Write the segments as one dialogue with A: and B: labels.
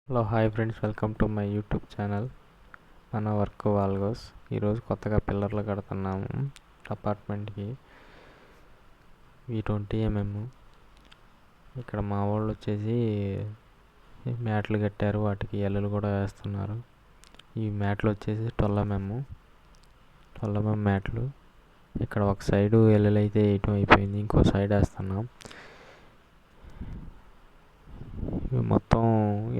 A: Hello hi friends, welcome to my YouTube channel. మన work వాల్గోస్. ఈరోజు కొత్తగా పిల్లర్లు కడుతున్నాము అపార్ట్మెంట్కి. V20 ఇక్కడ మా వాళ్ళు వచ్చేసి మ్యాట్లు కట్టారు, వాటికి ఎల్లులు కూడా వేస్తున్నారు. ఈ మ్యాట్లు వచ్చేసి 12 మ్యాట్లు. ఇక్కడ ఒక సైడు ఎల్లులు అయితే వేయటం అయిపోయింది, ఇంకో సైడ్ వేస్తున్నాం. ఇవి మొత్తం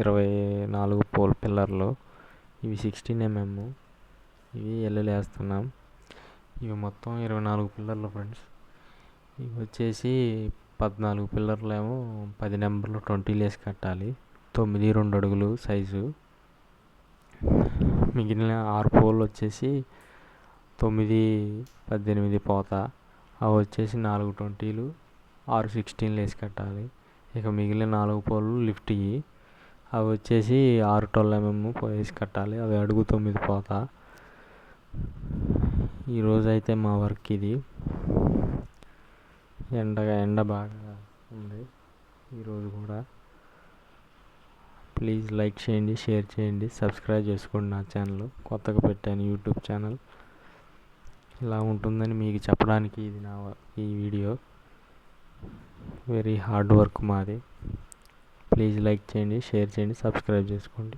A: 24 పోల్ పిల్లర్లు. ఇవి 16 ఇవి ఎల్లులు వేస్తున్నాం. ఇవి మొత్తం 24 పిల్లర్లు ఫ్రెండ్స్. ఇవి వచ్చేసి 14 పిల్లర్లు ఏమో 10 నెంబర్లు 20 వేసి కట్టాలి. 9 2 అడుగులు సైజు. మిగిలిన 6 పోల్ వచ్చేసి 9 18 పోత. అవి వచ్చేసి 4 20లు 6 16లు వేసి కట్టాలి. ఇక మిగిలిన 4 పోల్ లిఫ్ట్ అవి వచ్చేసి 6 12 వేసి కట్టాలి. అవి అడుగు 9 పోత. ఈరోజు అయితే మా వర్క్ ఇది. ఎండ బాగా ఉంది ఈరోజు కూడా. ప్లీజ్ లైక్ చేయండి, షేర్ చేయండి, సబ్స్క్రైబ్ చేసుకోండి. నా ఛానల్ కొత్తగా పెట్టాను, యూట్యూబ్ ఛానల్. ఇలా ఉంటుందని మీకు చెప్పడానికి ఇది ఈ వీడియో. వెరీ హార్డ్ వర్క్ మాది. ప్లీజ్ లైక్ చేయండి, షేర్ చేయండి, సబ్స్క్రైబ్ చేసుకోండి.